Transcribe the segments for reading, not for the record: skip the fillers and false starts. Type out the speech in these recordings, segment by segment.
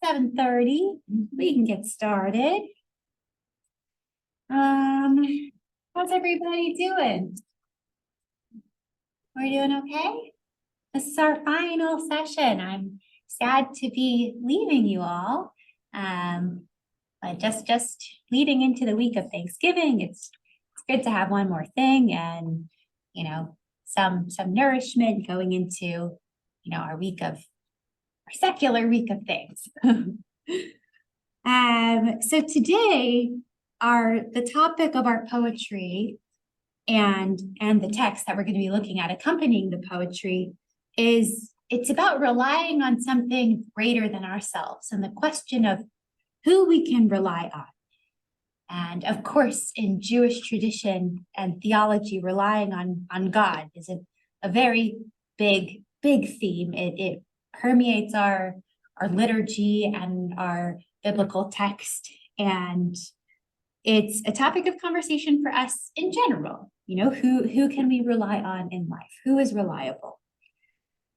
7:30. We can get started. How's everybody doing? We're doing okay? This is our final session. I'm sad to be leaving you all. But just leading into the week of Thanksgiving, it's good to have one more thing and, some nourishment going into, our secular week of things. So today, the topic of our poetry and the text that we're going to be looking at accompanying the poetry it's about relying on something greater than ourselves and the question of who we can rely on. And of course, in Jewish tradition and theology, relying on God is a very big theme. It permeates our liturgy and our biblical text. And it's a topic of conversation for us in general. Who can we rely on in life? Who is reliable?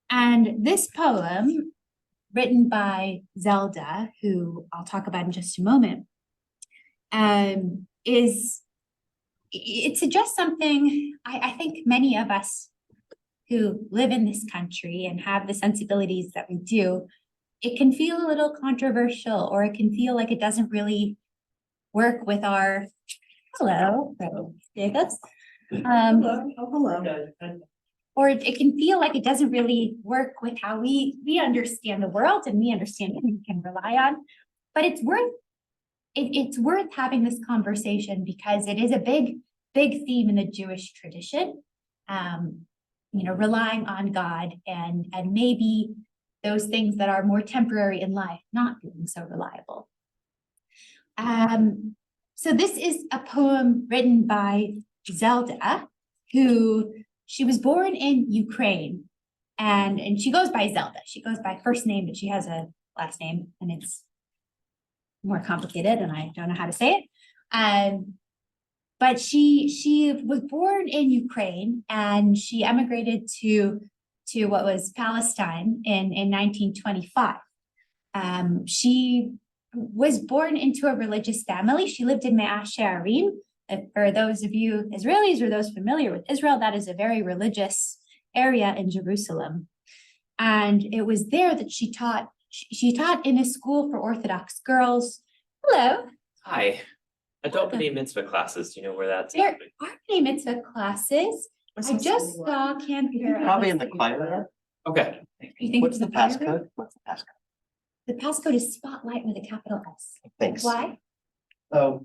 And this poem, written by Zelda, who I'll talk about in just a moment, it suggests something I think many of us who live in this country and have the sensibilities that we do, it can feel a little controversial, or it can feel like it doesn't really work with our, hello, Jacobs. Hello. Or it can feel like it doesn't really work with how we understand the world and we understand who we can rely on. But it's worth having this conversation because it is a big theme in the Jewish tradition. Relying on God and maybe those things that are more temporary in life not being so reliable. So this is a poem written by Zelda, who she was born in Ukraine, and she goes by Zelda. She goes by first name, but she has a last name, and it's more complicated, and I don't know how to say it. But she was born in Ukraine, and she emigrated to what was Palestine in 1925. She was born into a religious family. She lived in Me'ah She'arim. For those of you Israelis or those familiar with Israel, that is a very religious area in Jerusalem. And it was there that she taught in a school for Orthodox girls. Hello. Hi. Adult B'nai Mitzvah classes. Do you know where that's at? There are B'nai Mitzvah classes. I just saw campfire. Probably in the choir. Okay. You think What's it's the choir? passcode? What's the passcode? The passcode is Spotlight with a capital S. Thanks. Why? Oh,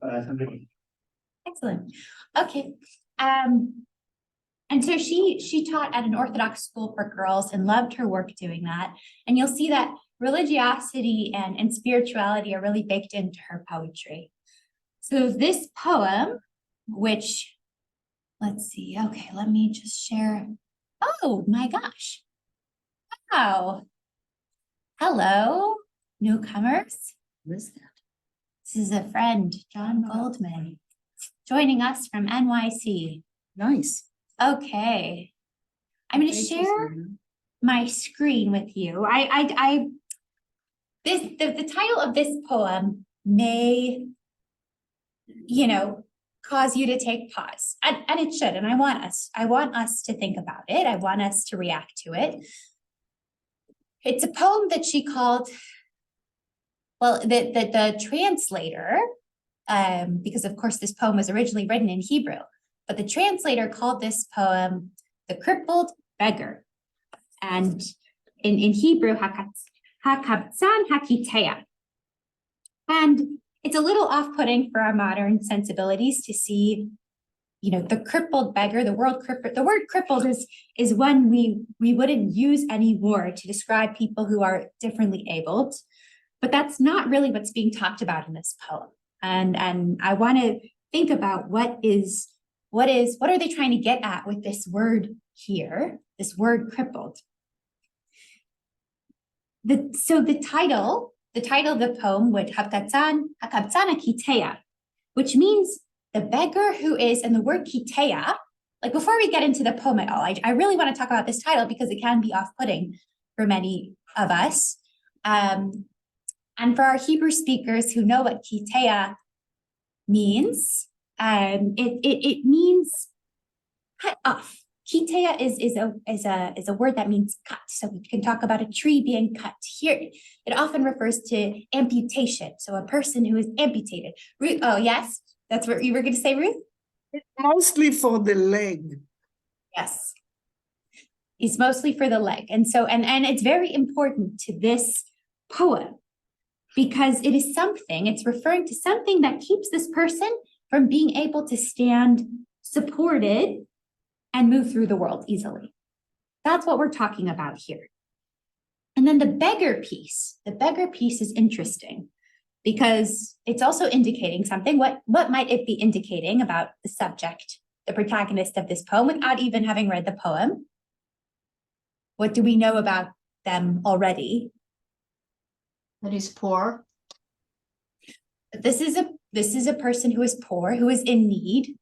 Excellent. Okay. And so she taught at an Orthodox school for girls and loved her work doing that. And you'll see that religiosity and spirituality are really baked into her poetry. So this poem, which, let's see, okay, let me just share. Oh my gosh. Wow. Hello, newcomers. What is that? This is a friend, John Goldman, joining us from NYC. Nice. Okay. I'm going to share my screen with you. The title of this poem may, cause you to take pause, and it should. And I want us to think about it. I want us to react to it. It's a poem that she called, well, the translator, because of course this poem was originally written in Hebrew, but the translator called this poem "The Crippled Beggar," and in Hebrew, "Hakabtzan Hakitea." And it's a little off-putting for our modern sensibilities to see, the crippled beggar. The word crippled is one we wouldn't use anymore to describe people who are differently abled, but that's not really what's being talked about in this poem. And I want to think about what are they trying to get at with this word here, this word crippled. So the title of the poem would Hakabtzan Kitea, which means the beggar who is, and the word Kitea, like before we get into the poem at all, I really want to talk about this title because it can be off-putting for many of us. And And for our Hebrew speakers who know what kitea means, it means cut off. Kitea is a word that means cut. So we can talk about a tree being cut. Here, it often refers to amputation. So a person who is amputated. Ruth, oh yes, that's what you were going to say, Ruth? Mostly for the leg. Yes. It's mostly for the leg. And so, and it's very important to this poem because it is something, it's referring to something that keeps this person from being able to stand supported and move through the world easily. That's what we're talking about here. And then the beggar piece is interesting because it's also indicating something. What might it be indicating about the subject, the protagonist of this poem, without even having read the poem? What do we know about them already? That he's poor. This is a person who is poor, who is in need.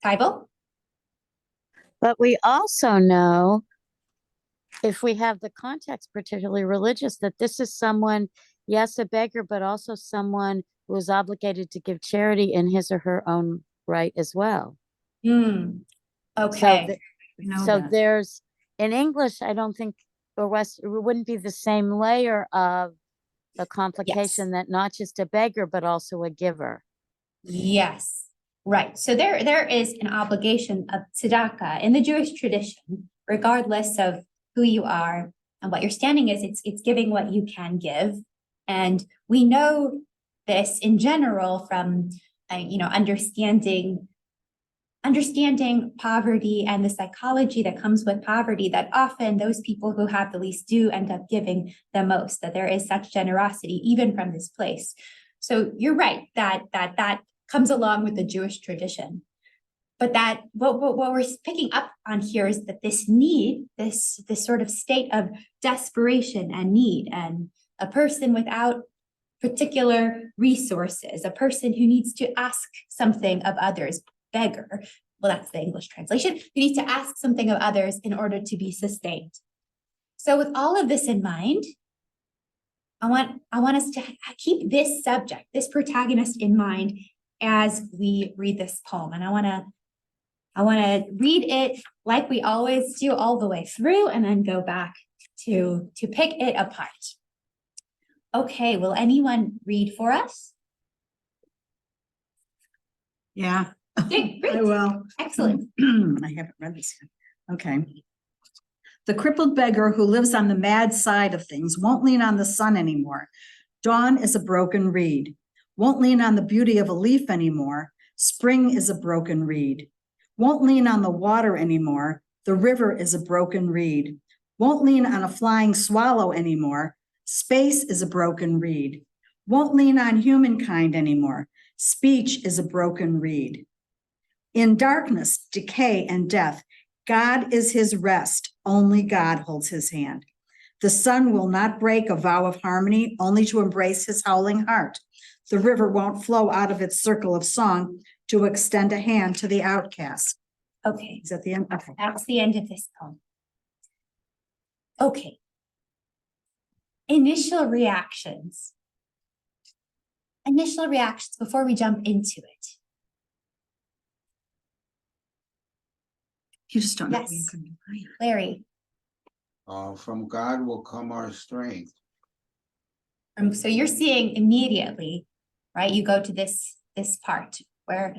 Tybal? But we also know, if we have the context, particularly religious, that this is someone, yes, a beggar, but also someone who is obligated to give charity in his or her own right as well. Okay. So there's, in English, I don't think, or West, it wouldn't be the same layer of the complication that not just a beggar, but also a giver. Yes, right. So there is an obligation of tzedakah in the Jewish tradition, regardless of who you are and what your standing is. It's giving what you can give, and we know this in general from understanding poverty and the psychology that comes with poverty, that often those people who have the least do end up giving the most, that there is such generosity even from this place. So you're right that comes along with the Jewish tradition. But that what we're picking up on here is that this need, this sort of state of desperation and need, and a person without particular resources, a person who needs to ask something of others, beggar, well, that's the English translation, you need to ask something of others in order to be sustained. So with all of this in mind, I want us to keep this subject, this protagonist in mind as we read this poem. And I want to read it like we always do all the way through and then go back to pick it apart. Okay, will anyone read for us? Yeah, Okay, great. I will. Excellent. I haven't read this yet. Okay. The crippled beggar who lives on the mad side of things won't lean on the sun anymore. Dawn is a broken reed. Won't lean on the beauty of a leaf anymore. Spring is a broken reed. Won't lean on the water anymore. The river is a broken reed. Won't lean on a flying swallow anymore. Space is a broken reed. Won't lean on humankind anymore. Speech is a broken reed. In darkness, decay, and death, God is his rest. Only God holds his hand. The sun will not break a vow of harmony, only to embrace his howling heart. The river won't flow out of its circle of song to extend a hand to the outcast. Okay, Is that the end? Okay. that's the end of this poem. Okay. Initial reactions before we jump into it. You just don't know. Yes. You couldn't define it. Larry, From God will come our strength. so you're seeing immediately, right? You go to this part where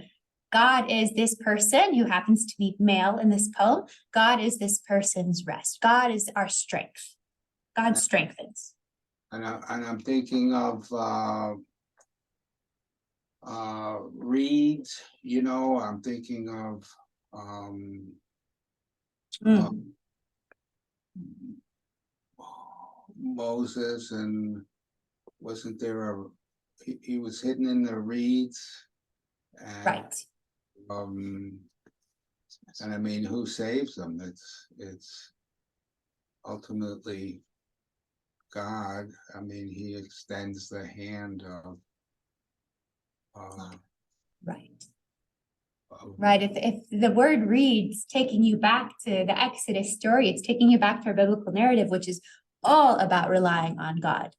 God is this person who happens to be male in this poem. God is this person's rest. God is our strength. God strengthens. And I'm thinking of reeds, I'm thinking of Moses, and wasn't there he was hidden in the reeds, and, Right. And I mean, who saves them? It's ultimately God. I mean, he extends the hand of Right. Right. If the word reads taking you back to the Exodus story, it's taking you back to our biblical narrative, which is all about relying on God.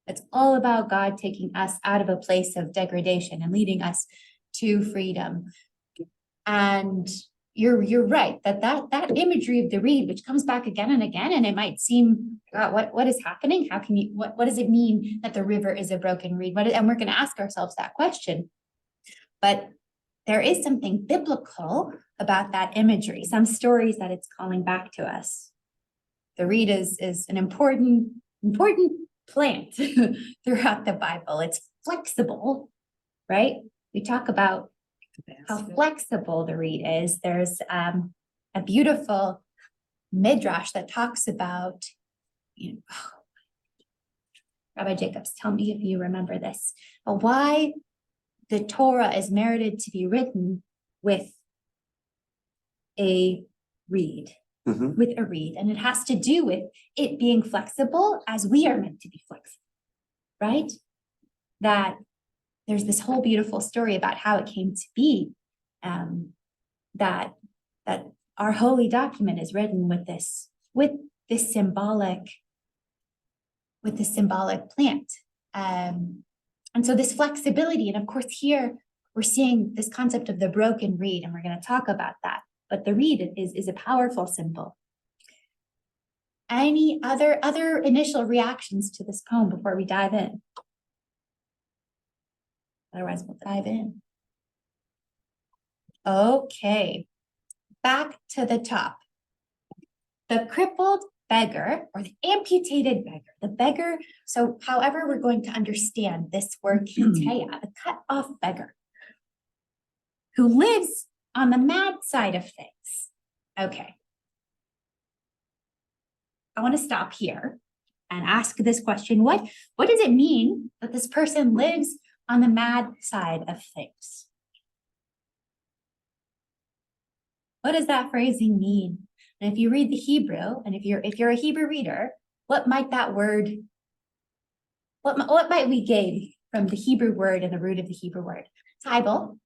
It's all about God taking us out of a place of degradation and leading us to freedom. And you're right that imagery of the reed, which comes back again and again, and it might seem, God, what is happening? How can you, what does it mean that the river is a broken reed? And we're going to ask ourselves that question. But there is something biblical about that imagery, some stories that it's calling back to us. The reed is an important plant throughout the Bible. It's flexible, right? We talk about how flexible the reed is. There's a beautiful midrash that talks about, Rabbi Jacobs, tell me if you remember this, why the Torah is merited to be written with a reed. With a reed, and it has to do with it being flexible as we are meant to be flexible, right? That there's this whole beautiful story about how it came to be, that our holy document is written with this symbolic plant, and so this flexibility, and of course here we're seeing this concept of the broken reed, and we're going to talk about that. But the reed is a powerful symbol. Any other initial reactions to this poem before we dive in? Otherwise, we'll dive in. Okay, back to the top. The crippled beggar, or the amputated beggar, the beggar, so however we're going to understand this word kinteia, the cut off beggar, who lives on the mad side of things. Okay. I want to stop here and ask this question. What does it mean that this person lives on the mad side of things? What does that phrasing mean? And if you read the Hebrew, and if you're a Hebrew reader, what might that word, what might we gain from the Hebrew word and the root of the Hebrew word? Tybal.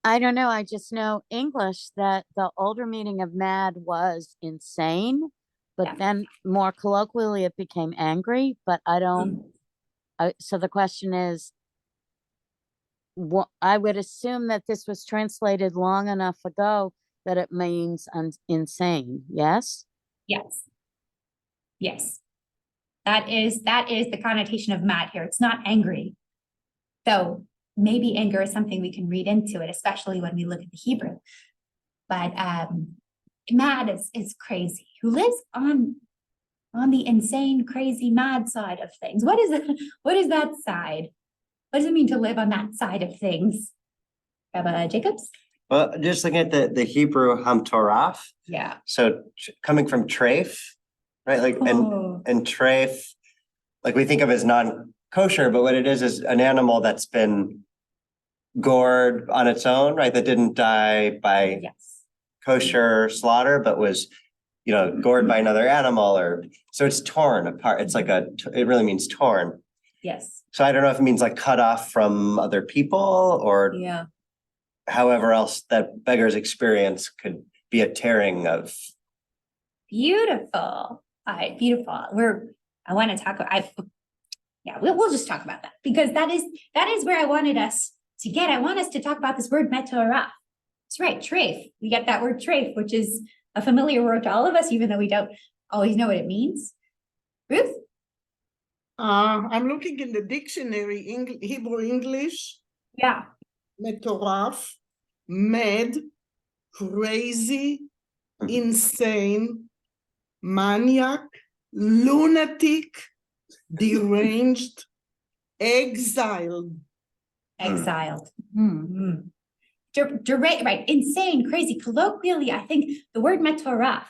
I don't know. I just know English that the older meaning of mad was insane, but then more colloquially it became angry. But I don't. So the question is, I would assume that this was translated long enough ago that it means insane. Yes. Yes. Yes. That is the connotation of mad here. It's not angry, though. Maybe anger is something we can read into it, especially when we look at the Hebrew. But mad is crazy. Who lives on the insane, crazy, mad side of things? What is that side? What does it mean to live on that side of things? Rabbi Jacobs? Well, just looking at the Hebrew hamtoraf. Yeah. So coming from treif, right? Like and treif, like we think of as non-kosher, but what it is an animal that's been gored on its own, right? That didn't die by kosher slaughter, but was, gored by another animal, or so it's torn apart. It's like it really means torn. Yes. So I don't know if it means like cut off from other people, or however else that beggar's experience could be a tearing of. Beautiful. All right, beautiful. I want to talk about, we'll just talk about that, because that is where I wanted us to get. I want us to talk about this word metorah. That's right, treif. We get that word treif, which is a familiar word to all of us, even though we don't always know what it means. Ruth? I'm looking in the dictionary, Hebrew English. Yeah. Metoraf, mad, crazy, insane, maniac, lunatic, deranged, exiled. Exiled. Right, insane, crazy. Colloquially, I think the word metorah,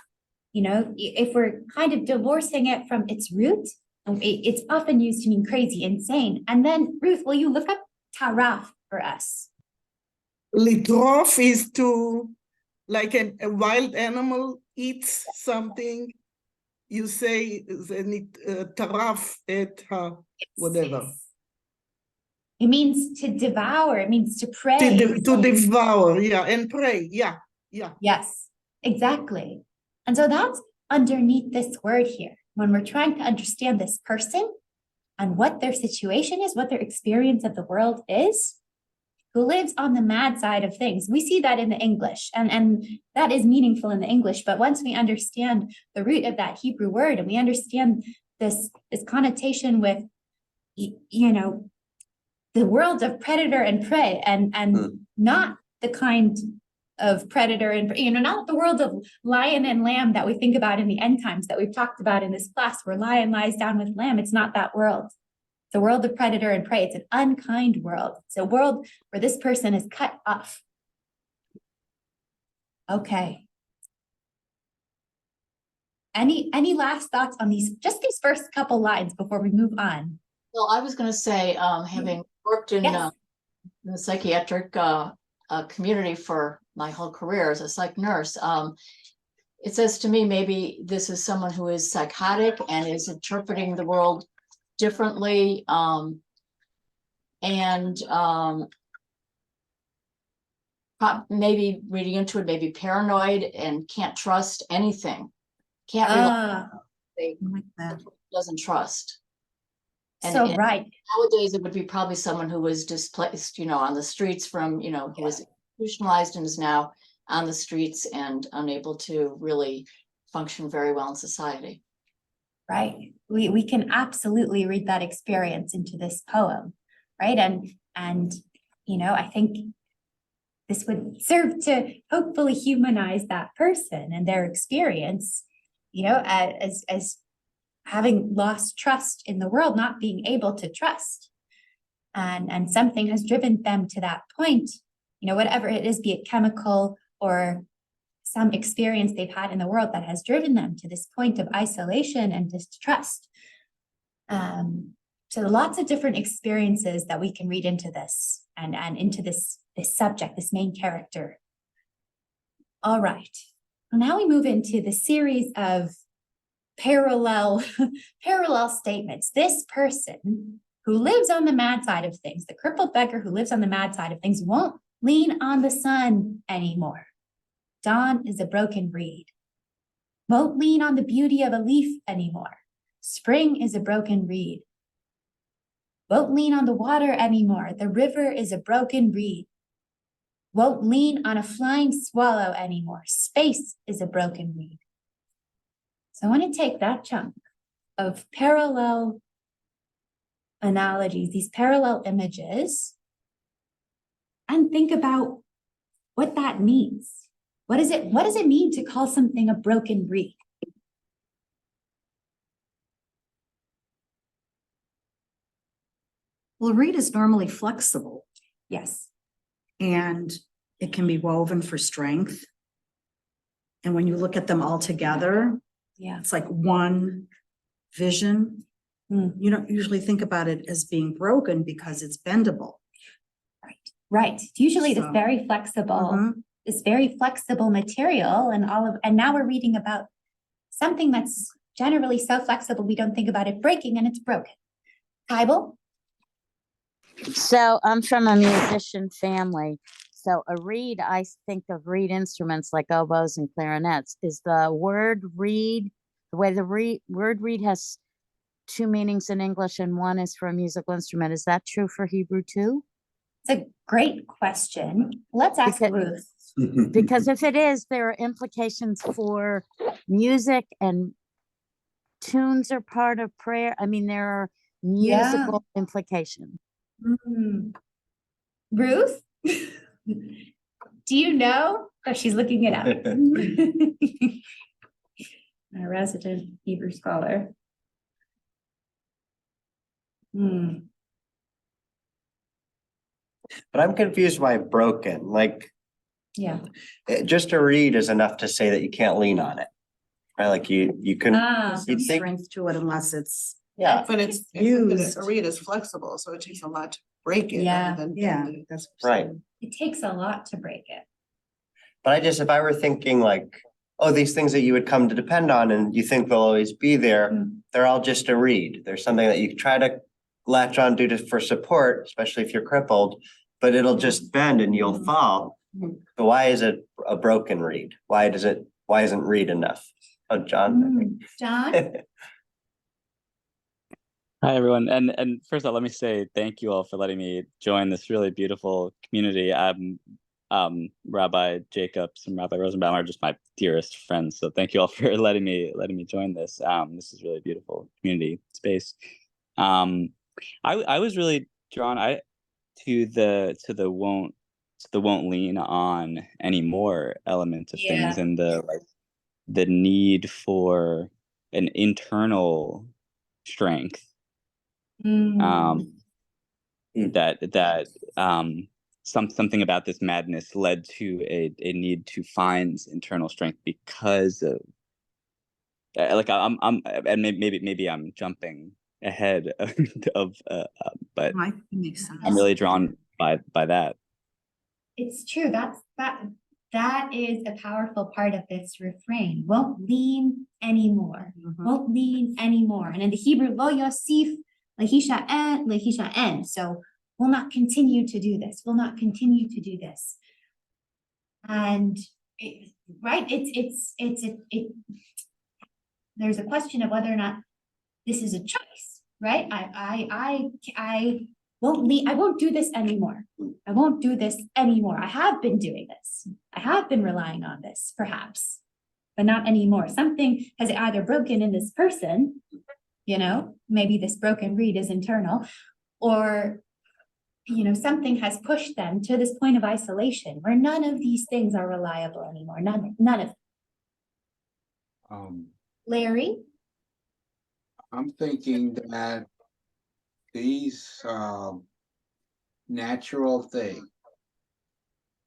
if we're kind of divorcing it from its root, it's often used to mean crazy, insane. And then, Ruth, will you look up taraf for us? Litrof is to, like a wild animal eats something, you say taraf et whatever. It means to devour. It means to prey. To devour, and pray, yeah. Yes, exactly. And so that's underneath this word here, when we're trying to understand this person and what their situation is, what their experience of the world is, who lives on the mad side of things. We see that in the English, and that is meaningful in the English. But once we understand the root of that Hebrew word, and we understand this connotation with, you know, the world of predator and prey, and not the kind of predator and, you know, not the world of lion and lamb that we think about in the end times that we've talked about in this class, where lion lies down with lamb. It's not that world. The world of predator and prey. It's an unkind world. It's a world where this person is cut off. Okay. Any last thoughts on these first couple lines before we move on? Well, I was gonna say, having worked in Yes. the psychiatric community for my whole career as a psych nurse, it says to me, maybe this is someone who is psychotic and is interpreting the world differently, maybe reading into it, maybe paranoid and can't trust anything. Can't rely, Like that. doesn't trust. And So right. nowadays, it would be probably someone who was displaced, you know, on the streets from, you know, who was institutionalized and is now on the streets and unable to really function very well in society. Right. We can absolutely read that experience into this poem, right? And you know, I think this would serve to hopefully humanize that person and their experience, you know, as having lost trust in the world, not being able to trust. And something has driven them to that point, you know, whatever it is, be it chemical or some experience they've had in the world that has driven them to this point of isolation and distrust. So lots of different experiences that we can read into this and into this subject, this main character. All right. Well, now we move into the series of parallel statements. This person who lives on the mad side of things, the crippled beggar who lives on the mad side of things, won't lean on the sun anymore. Dawn is a broken reed. Won't lean on the beauty of a leaf anymore. Spring is a broken reed. Won't lean on the water anymore. The river is a broken reed. Won't lean on a flying swallow anymore. Space is a broken reed. So I want to take that chunk of parallel analogies, these parallel images, and think about what that means. What does it mean to call something a broken reed? Well, a reed is normally flexible Yes. and it can be woven for strength. And when you look at them all together, Yeah. it's like one vision. You don't usually think about it as being broken because it's bendable. Right. Usually this So, very flexible, Mhm. this very flexible material and now we're reading about something that's generally so flexible we don't think about it breaking and it's broken. Bible? So I'm from a musician family. So a reed, I think of reed instruments like oboes and clarinets. Is the word reed, the way the word reed has two meanings in English and one is for a musical instrument. Is that true for Hebrew too? It's a great question. Let's ask Because- Ruth. Because if it is, there are implications for music, and tunes are part of prayer. I mean, there are musical implications. Ruth? Do you know? Oh, she's looking it up. A resident Hebrew scholar. But I'm confused why broken, like, Yeah. just a reed is enough to say that you can't lean on it. Right, like you can, There's no you'd think, strength to it unless it's, Yeah. But it's Used. a reed is flexible, so it takes a lot to break it. Yeah. other than yeah, bend it. that's. right. It takes a lot to break it. But if I were thinking like, oh, these things that you would come to depend on and you think they'll always be there, they're all just a reed. There's something that you try to latch on to for support, especially if you're crippled, but it'll just bend and you'll fall. So why is it a broken reed? Why isn't reed enough? Oh, John. John? Hi, everyone. And first of all, let me say thank you all for letting me join this really beautiful community. Rabbi Jacobs and Rabbi Rosenbaum are just my dearest friends. So thank you all for letting me join this. This is really beautiful community space. Um, I was really drawn to the won't lean on anymore element of things, Yeah. and the need for an internal strength Mm, that something about this madness led to a need to find internal strength because of like I'm and maybe I'm jumping ahead but Might make sense. I'm really drawn by that. it's true. That is a powerful part of this refrain. Won't lean anymore. Mhm. Won't lean anymore. And in the Hebrew, lo yosif lehisha en. So will not continue to do this. Will not continue to do this. And right, there's a question of whether or not this is a choice, right? I won't do this anymore. I won't do this anymore. I have been doing this. I have been relying on this, perhaps, but not anymore. Something has either broken in this person, maybe this broken reed is internal, or something has pushed them to this point of isolation where none of these things are reliable anymore. None of Larry. I'm thinking that these natural things,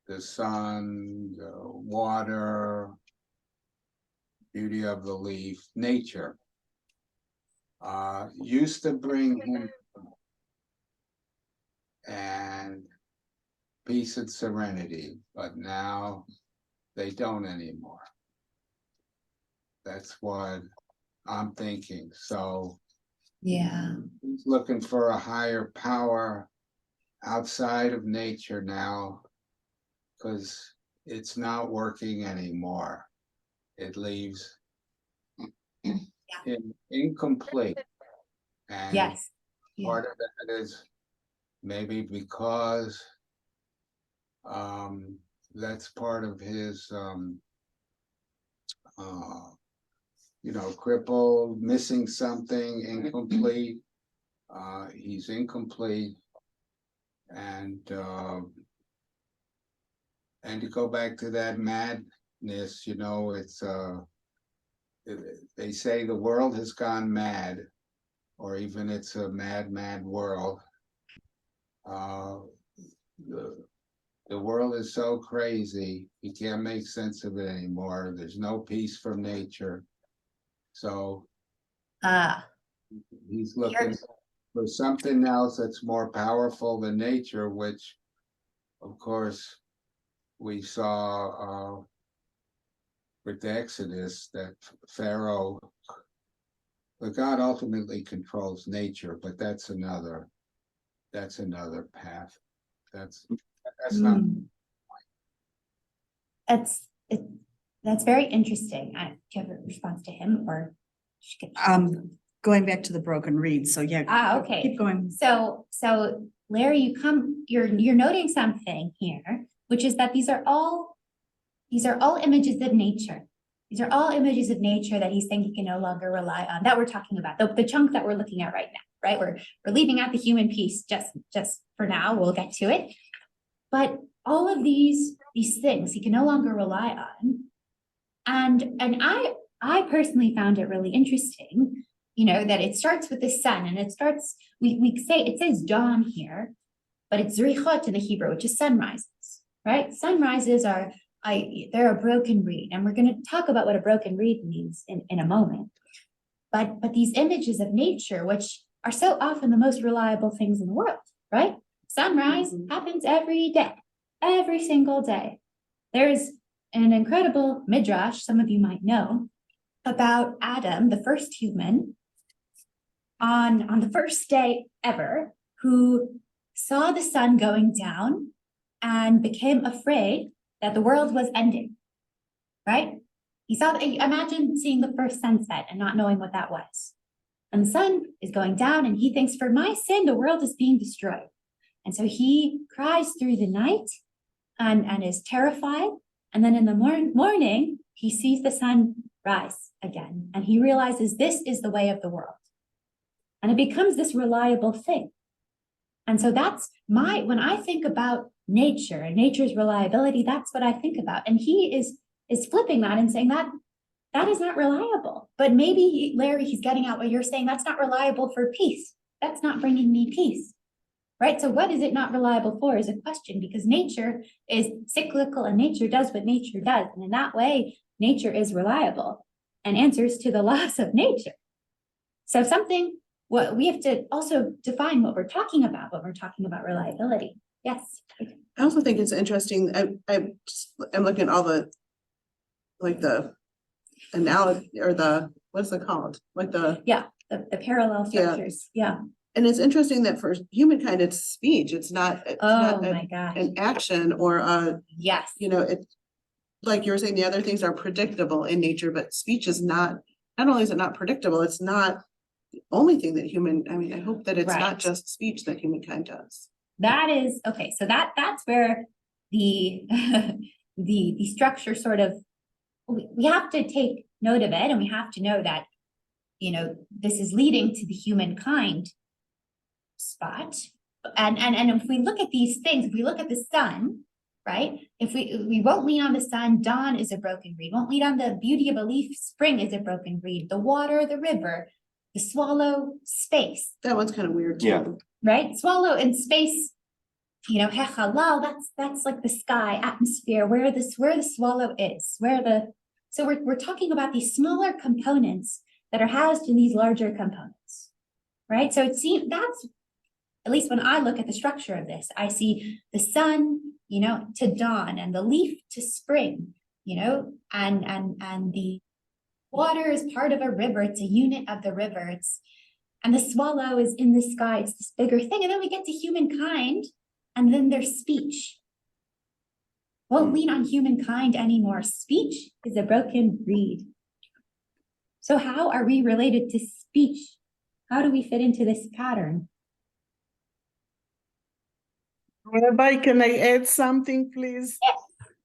the sun, the water, beauty of the leaf, nature, used to bring him and peace and serenity, but now they don't anymore. That's what I'm thinking. So Yeah. he's looking for a higher power outside of nature now, because it's not working anymore. It leaves him incomplete. And Yes. Yeah. part of that is maybe because that's part of his crippled, missing something, incomplete. He's incomplete, and to go back to that madness, it's they say the world has gone mad, or even it's a mad world. The world is so crazy, you can't make sense of it anymore. There's no peace from nature. So he's looking for something else that's more powerful than nature, which, of course, we saw with the Exodus, that Pharaoh, but God ultimately controls nature, but that's another path. That's not. That's very interesting. Do you have a response to him, or? Going back to the broken reed. So yeah. Okay. Keep going. So Larry, you're noting something here, which is that these are all images of nature. These are all images of nature that he's saying he can no longer rely on, that we're talking about, the chunk that we're looking at right now, right? We're leaving out the human piece just for now. We'll get to it. But all of these things he can no longer rely on. And I personally found it really interesting, that it starts with the sun, and it starts, it says dawn here, but it's zrichot in the Hebrew, which is sunrises, right? Sunrises they're a broken reed, and we're going to talk about what a broken reed means in a moment. But these images of nature, which are so often the most reliable things in the world, right? Sunrise happens every day, every single day. There's an incredible midrash, some of you might know, about Adam, the first human, on the first day ever, who saw the sun going down and became afraid that the world was ending, right? Imagine seeing the first sunset and not knowing what that was. And the sun is going down, and he thinks, for my sin, the world is being destroyed. And so he cries through the night and is terrified. And then in the morning, he sees the sun rise again. And he realizes this is the way of the world. And it becomes this reliable thing. And so that's when I think about nature and nature's reliability, that's what I think about. And he is flipping that and saying that is not reliable. But maybe, Larry, he's getting out what you're saying. That's not reliable for peace. That's not bringing me peace. Right? So what is it not reliable for is a question, because nature is cyclical and nature does what nature does. And in that way, nature is reliable and answers to the laws of nature. So what we have to also define what we're talking about when we're talking about reliability. Yes. I also think it's interesting. I'm looking at all the analogy or what's it called? Like the parallel structures. Yeah. And it's interesting that for humankind, it's speech. It's not My gosh. an action or Yes. it's like you were saying, the other things are predictable in nature, but speech is not only is it not predictable, it's not the only thing that I hope that it's not just speech that humankind does. That is, okay, so that's where the the structure sort of, we have to take note of it, and we have to know that, this is leading to the humankind spot. And if we look at these things, if we look at the sun, right? If we won't lean on the sun, dawn is a broken reed. Won't lean on the beauty of a leaf, spring is a broken reed. The water, the river, the swallow, space. That one's kind of weird too. Yeah. Right? Swallow and space, hechalal, that's like the sky, atmosphere, where the swallow is, so we're talking about these smaller components that are housed in these larger components, right? So it seems that's, at least when I look at the structure of this, I see the sun, to dawn, and the leaf to spring, and the water is part of a river. It's a unit of the river. And the swallow is in the sky. It's this bigger thing. And then we get to humankind, and then there's speech. Won't lean on humankind anymore. Speech is a broken reed. So how are we related to speech? How do we fit into this pattern? Rabbi, can I add something, please?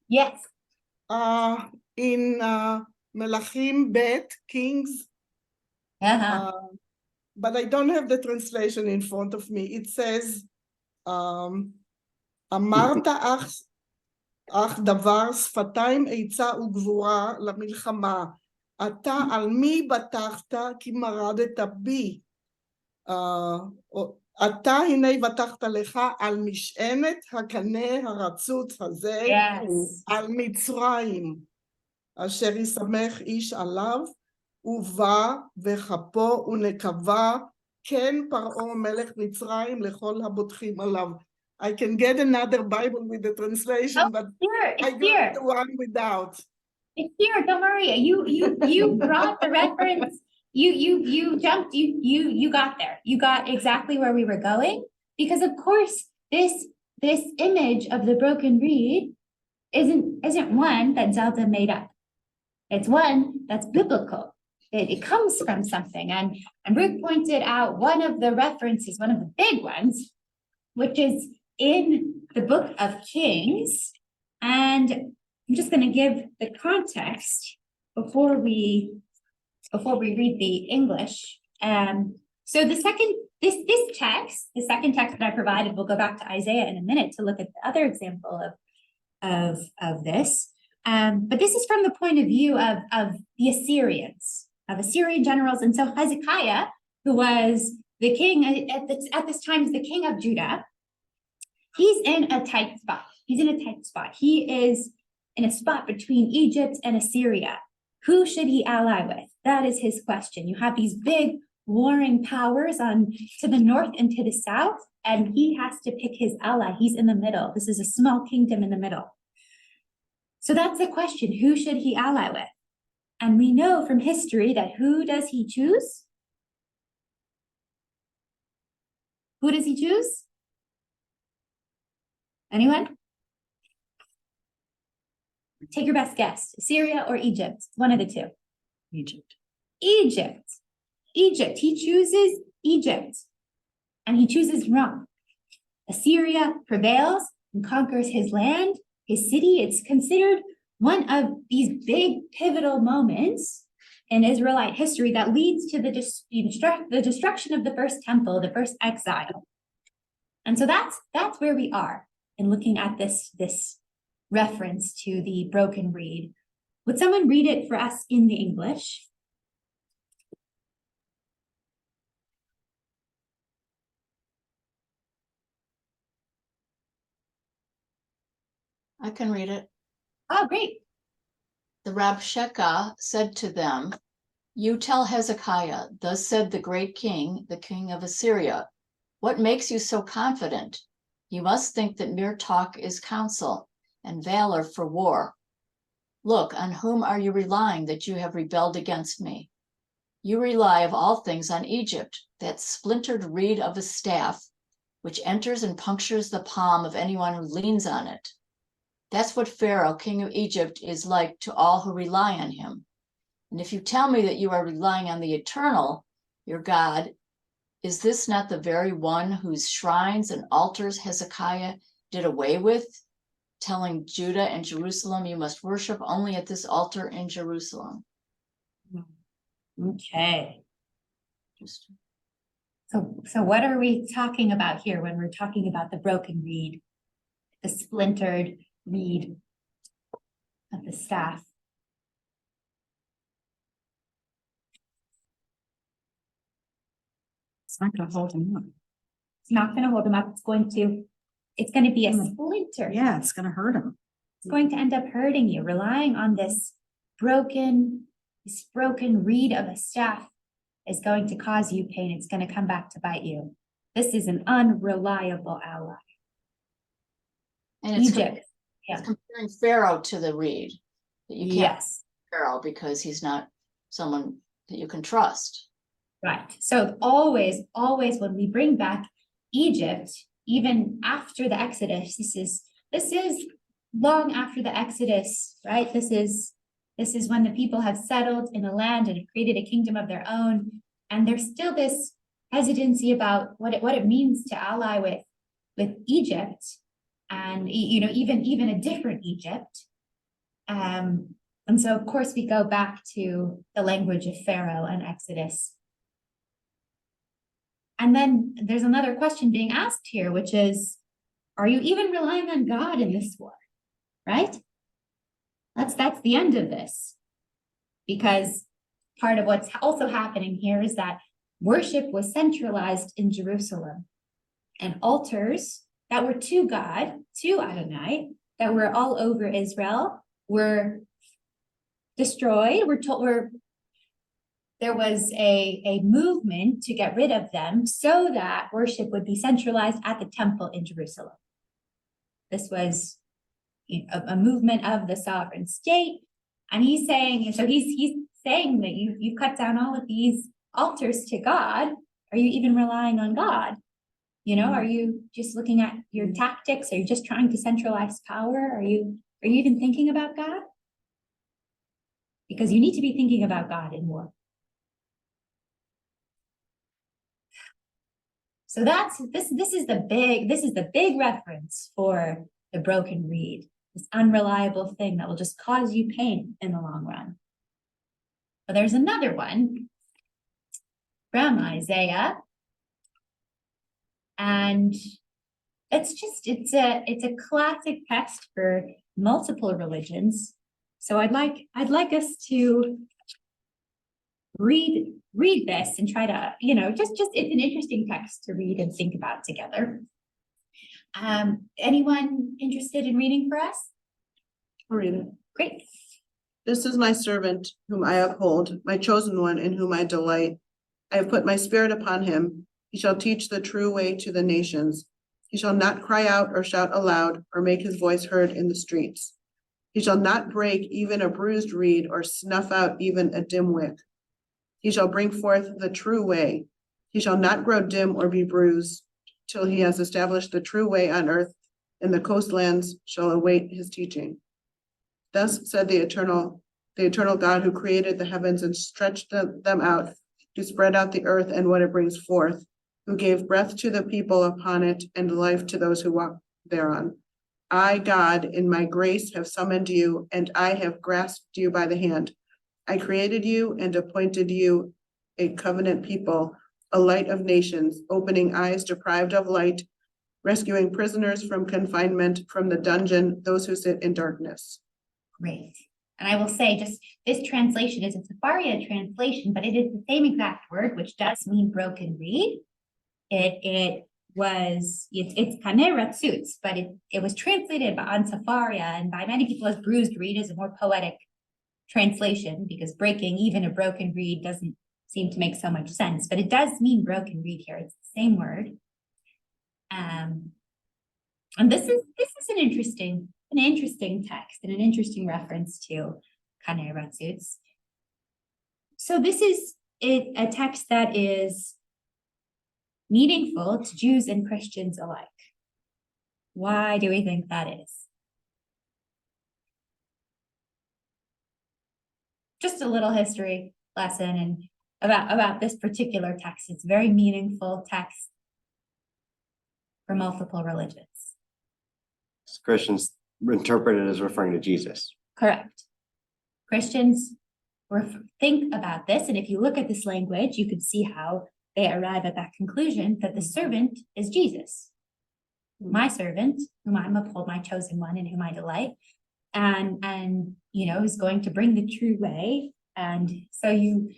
Yes. In Melachim Bet, Kings, but I don't have the translation in front of me. It says, אמרת אך דבר שפתיים עצה וגבורה למלחמה. אתה על מי בטחת כי מרדת בי. אתה הנה בטחת לך על משענת הקנה הרצוץ הזה, על מצרים, אשר ישמח איש עליו, ובא וכפו ונקבה, כן פרעה מלך מצרים לכל הבוטחים עליו. I can get another Bible with the translation, but I got the one without. It's here, don't worry. You brought the reference. You jumped, you got there. You got exactly where we were going, because of course this image of the broken reed isn't one that Zelda made up. It's one that's biblical. It comes from something, and Ruth pointed out one of the references, one of the big ones, which is in the book of Kings. And I'm just going to give the context before we read the English. So this text, the second text that I provided, we'll go back to Isaiah in a minute to look at the other example of this. But this is from the point of view of the Assyrians, of Assyrian generals. And so Hezekiah, who was the king at this time, is the king of Judah. He's in a tight spot. He is in a spot between Egypt and Assyria. Who should he ally with? That is his question. You have these big warring powers to the north and to the south, and he has to pick his ally. He's in the middle. This is a small kingdom in the middle. So that's the question. Who should he ally with? And we know from history that who does he choose? Who does he choose? Anyone? Take your best guess. Syria or Egypt? One of the two. Egypt. Egypt. Egypt. He chooses Egypt. And he chooses wrong. Assyria prevails and conquers his land, his city. It's considered one of these big pivotal moments in Israelite history that leads to the destruction of the first temple, the first exile. And so that's where we are in looking at this reference to the broken reed. Would someone read it for us in the English? I can read it. Oh, great. The Rabshakeh said to them, "You tell Hezekiah, thus said the great king, the king of Assyria, what makes you so confident? You must think that mere talk is counsel and valor for war. Look, on whom are you relying that you have rebelled against me? You rely of all things on Egypt, that splintered reed of a staff, which enters and punctures the palm of anyone who leans on it. That's what Pharaoh, king of Egypt, is like to all who rely on him. And if you tell me that you are relying on the eternal, your God, is this not the very one whose shrines and altars Hezekiah did away with, telling Judah and Jerusalem, you must worship only at this altar in Jerusalem?" Okay. So what are we talking about here when we're talking about the broken reed, the splintered reed of the staff? It's not gonna hold him up. It's not going to hold him up. It's going to be a splinter. Yeah, it's gonna hurt him. It's going to end up hurting you, relying on this broken reed of a staff is going to cause you pain. It's going to come back to bite you. This is an unreliable ally. And it's Egypt. Yeah. comparing Pharaoh to the reed. That you can't Yes. Pharaoh because he's not someone that you can trust. Right. So always when we bring back Egypt, even after the Exodus, this is long after the Exodus, right? This is when the people have settled in a land and created a kingdom of their own. And there's still this hesitancy about what it means to ally with Egypt, and even a different Egypt. And so of course we go back to the language of Pharaoh and Exodus. And then there's another question being asked here, which is, are you even relying on God in this war? Right? That's the end of this. Because part of what's also happening here is that worship was centralized in Jerusalem. And altars that were to God, to Adonai, that were all over Israel, were destroyed. There was a movement to get rid of them so that worship would be centralized at the temple in Jerusalem. This was a movement of the sovereign state. And he's saying that you cut down all of these altars to God. Are you even relying on God? Are you just looking at your tactics? Are you just trying to centralize power? Are you even thinking about God? Because you need to be thinking about God in war. So this is the big reference for the broken reed, this unreliable thing that will just cause you pain in the long run. But there's another one from Isaiah, and it's a classic text for multiple religions. So I'd like us to read this and try to, just it's an interesting text to read and think about together. Anyone interested in reading for us? I'll read it. Great. This is my servant whom I uphold, my chosen one in whom I delight. I have put my spirit upon him. He shall teach the true way to the nations. He shall not cry out or shout aloud or make his voice heard in the streets. He shall not break even a bruised reed or snuff out even a dim wick. He shall bring forth the true way. He shall not grow dim or be bruised till he has established the true way on earth, and the coastlands shall await his teaching. Thus said the eternal God who created the heavens and stretched them out to spread out the earth and what it brings forth, who gave breath to the people upon it and life to those who walk thereon. I, God, in my grace have summoned you, and I have grasped you by the hand. I created you and appointed you a covenant people, a light of nations, opening eyes deprived of light, rescuing prisoners from confinement, from the dungeon, those who sit in darkness. Great. And I will say, just this translation is a Sepharia translation, but it is the same exact word, which does mean broken reed. It's kaneh ratzutz, but it was translated on Sepharia and by many people as bruised reed is a more poetic translation, because breaking even a broken reed doesn't seem to make so much sense, but it does mean broken reed here. It's the same word. And this is an interesting text and an interesting reference to kaneh ratzutz. So this is a text that is meaningful to Jews and Christians alike. Why do we think that is? Just a little history lesson and about this particular text. It's a very meaningful text for multiple religions. Christians interpret it as referring to Jesus. Correct. Christians think about this, and if you look at this language, you can see how they arrive at that conclusion that the servant is Jesus. My servant, whom I uphold, my chosen one, in whom I delight, and is going to bring the true way. And so you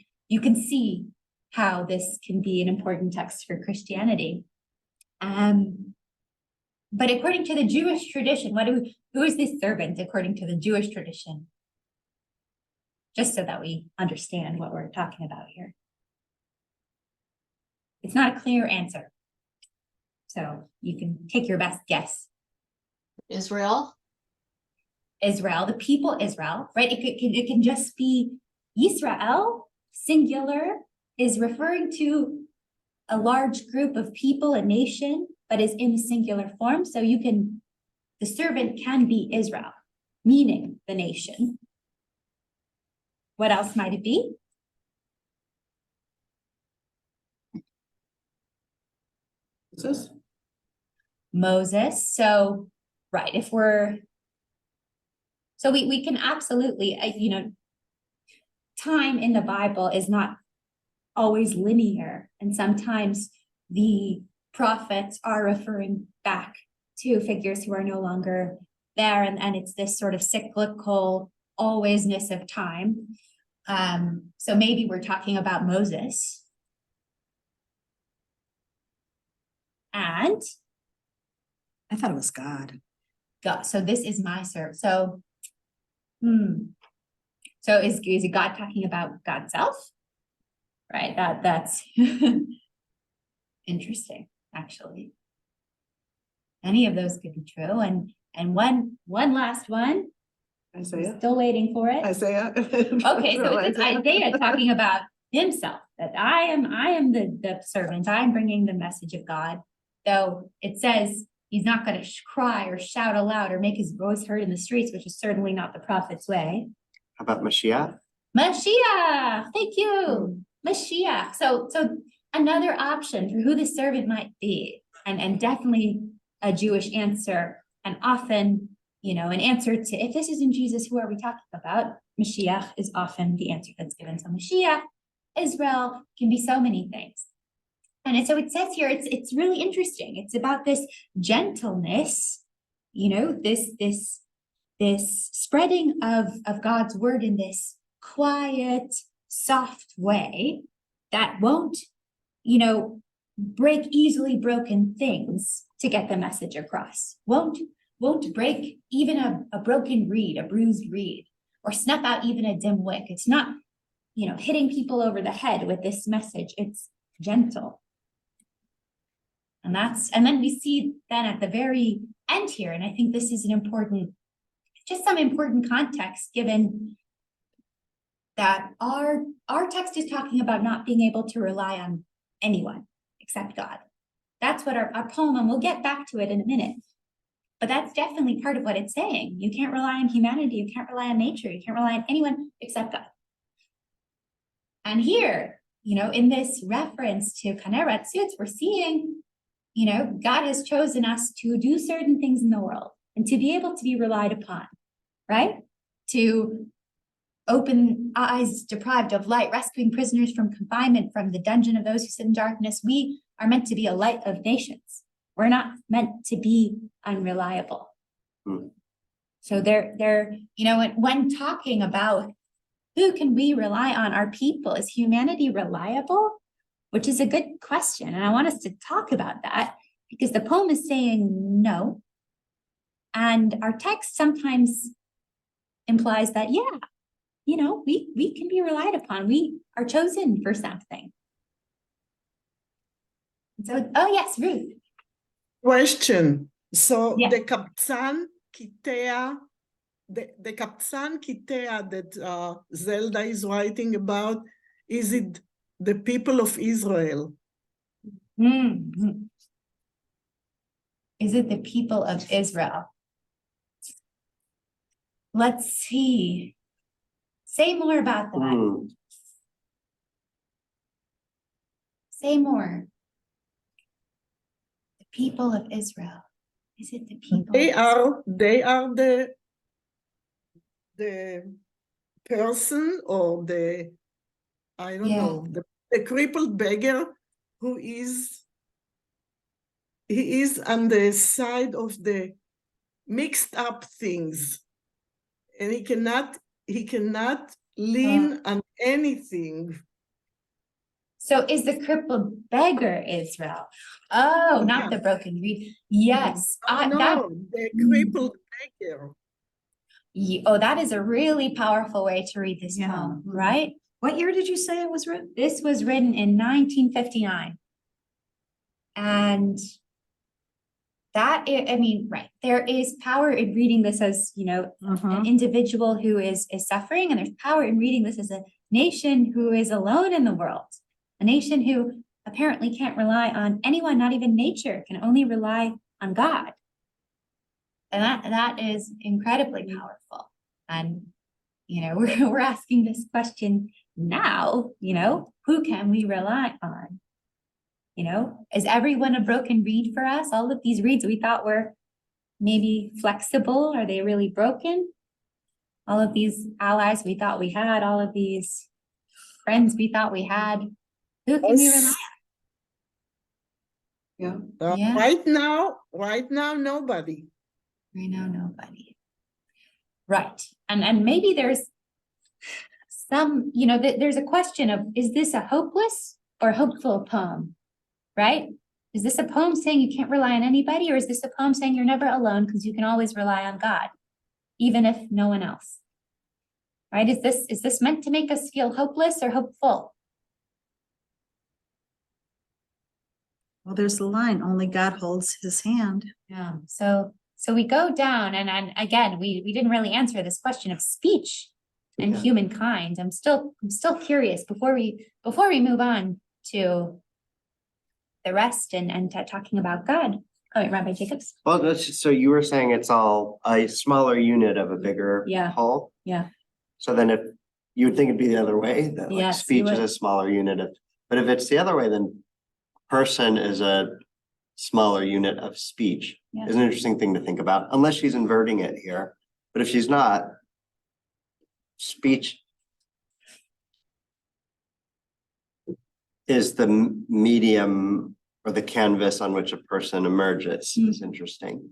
can see how this can be an important text for Christianity. But according to the Jewish tradition, who is this servant according to the Jewish tradition? Just so that we understand what we're talking about here. It's not a clear answer. So you can take your best guess. Israel? Israel, the people Israel, right? It can just be Yisrael, singular, is referring to a large group of people, a nation, but is in the singular form. So the servant can be Israel, meaning the nation. What else might it be? Moses. So, right, we can absolutely, time in the Bible is not always linear. And sometimes the prophets are referring back to figures who are no longer there. And it's this sort of cyclical alwaysness of time. So maybe we're talking about Moses. And I thought it was God. God. So this is my servant. So is it God talking about God's self? Right. That's interesting, actually. Any of those could be true. And one last one. Isaiah. Still waiting for it. Isaiah. Okay, so it's Isaiah talking about himself, that I am the servant. I'm bringing the message of God. Though it says he's not going to cry or shout aloud or make his voice heard in the streets, which is certainly not the prophet's way. How about Mashiach? Mashiach, thank you. Mashiach. So another option for who the servant might be, and definitely a Jewish answer, and often, an answer to, if this isn't Jesus, who are we talking about? Mashiach is often the answer that's given. So Mashiach, Israel, can be so many things. And so it says here, it's really interesting. It's about this gentleness, this spreading of God's word in this quiet, soft way that won't, break easily broken things to get the message across. Won't break even a broken reed, a bruised reed, or snuff out even a dim wick. It's not, hitting people over the head with this message. It's gentle. And then we see then at the very end here, and I think this is some important context, given that our text is talking about not being able to rely on anyone except God. That's what our poem, and we'll get back to it in a minute, but that's definitely part of what it's saying. You can't rely on humanity, you can't rely on nature, you can't rely on anyone except God. And here, in this reference to Kaneratzutz, we're seeing, God has chosen us to do certain things in the world and to be able to be relied upon, right? To open eyes deprived of light, rescuing prisoners from confinement, from the dungeon of those who sit in darkness. We are meant to be a light of nations. We're not meant to be unreliable. So when talking about who can we rely on, our people, is humanity reliable? Which is a good question. And I want us to talk about that because the poem is saying no. And our text sometimes implies that, we can be relied upon. We are chosen for something. So, oh yes, Ruth. Question. So Yeah. the Kapsan Kitea, the Kapsan Kitea that Zelda is writing about, is it the people of Israel? Mm-hmm. Is it the people of Israel? Let's see. Say more about that. Say more. The people of Israel. Is it the people? They are the person or the, I don't know, the crippled beggar who is, he is on the side of the mixed up things, and he cannot lean on anything. So is the crippled beggar Israel? Oh, not the broken reed. Yes. The crippled beggar. That is a really powerful way to read this poem, right? What year did you say it was written? This was written in 1959. And right. There is power in reading this as, an individual who is suffering, and there's power in reading this as a nation who is alone in the world. A nation who apparently can't rely on anyone, not even nature, can only rely on God. And that is incredibly powerful. And, we're asking this question now, who can we rely on? Is everyone a broken reed for us? All of these reeds we thought were maybe flexible, are they really broken? All of these allies we thought we had, all of these friends we thought we had, who can we rely on? Right now, nobody. Right now, nobody. Right. And maybe there's some, there's a question of, is this a hopeless or hopeful poem? Right? Is this a poem saying you can't rely on anybody, or is this a poem saying you're never alone because you can always rely on God, even if no one else? Right? Is this meant to make us feel hopeless or hopeful? Well, there's the line, only God holds his hand. Yeah. So we go down, and again, we didn't really answer this question of speech and humankind. I'm still curious before we move on to the rest and talking about God. Oh, wait, Rabbi Jacobs. Well, so you were saying it's all a smaller unit of a bigger whole? Yeah. So then if you would think it'd be the other way, that like Yes, speech is a smaller unit of, but if it's the other way, then person is a smaller unit of speech. Is an interesting thing to think about, unless she's inverting it here. But if she's not, speech is the medium or the canvas on which a person emerges. Is interesting.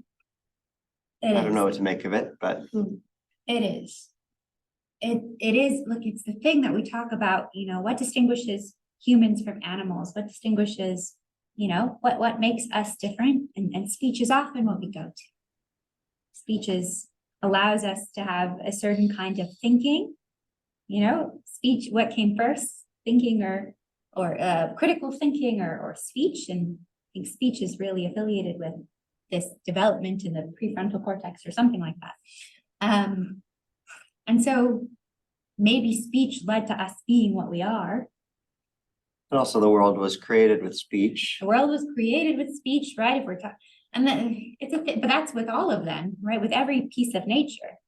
I don't know what to make of it, but it is. It is, look, it's the thing that we talk about, what distinguishes humans from animals, what distinguishes, what makes us different, and speech is often what we go to. Speech allows us to have a certain kind of thinking, speech, what came first, thinking or critical thinking or speech, and I think speech is really affiliated with this development in the prefrontal cortex or something like that. And so maybe speech led to us being what we are. and also the world was created with speech. The world was created with speech, right? If we're talking, and then but that's with all of them, right? With every piece of nature,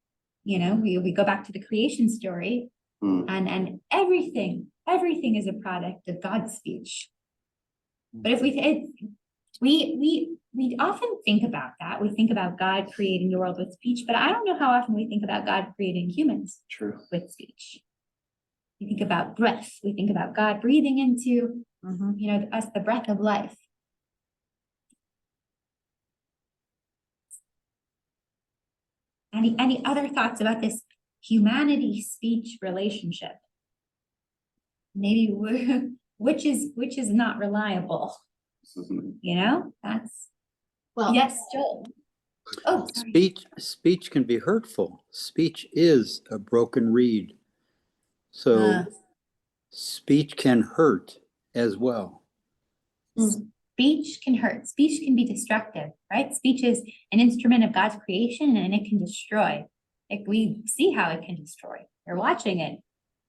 we go back to the creation story, and everything everything is a product of God's speech. But if we often think about that. We think about God creating the world with speech, but I don't know how often we think about God creating humans with speech. We think about breath. We think about God breathing into, us the breath of life. Any other thoughts about this humanity-speech relationship? Maybe which is not reliable? That's Well, yes, Joel. Oh, sorry. Speech can be hurtful. Speech is a broken reed. So speech can hurt as well. Speech can hurt. Speech can be destructive, right? Speech is an instrument of God's creation and it can destroy. Like we see how it can destroy. We're watching it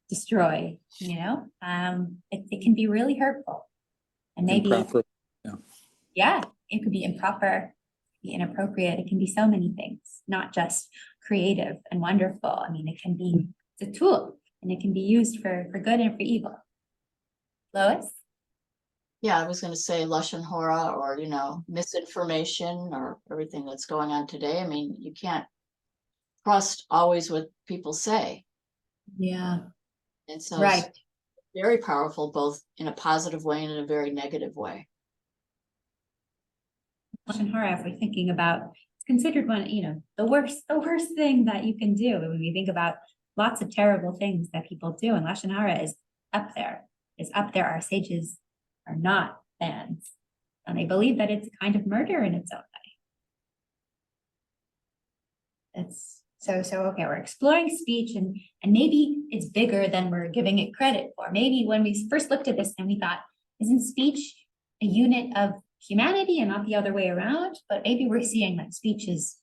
destroy, it can be really hurtful. And maybe, Improper. yeah, it could be improper, be inappropriate. It can be so many things, not just creative and wonderful. I mean, it can be, it's a tool and it can be used for good and for evil. Lois? yeah, I was going to say Lashon Hora or, misinformation or everything that's going on today. I mean, you can't trust always what people say. Yeah. And so Right. it's very powerful, both in a positive way and in a very negative way. Lashon Hara, if we're thinking about, it's considered one, the worst thing that you can do. When we think about lots of terrible things that people do, and Lashon Hara is up there. Our sages are not fans, and they believe that it's a kind of murder in its own way. It's so okay. We're exploring speech, and maybe it's bigger than we're giving it credit for. Maybe when we first looked at this, and we thought, isn't speech a unit of humanity and not the other way around? But maybe we're seeing that speech is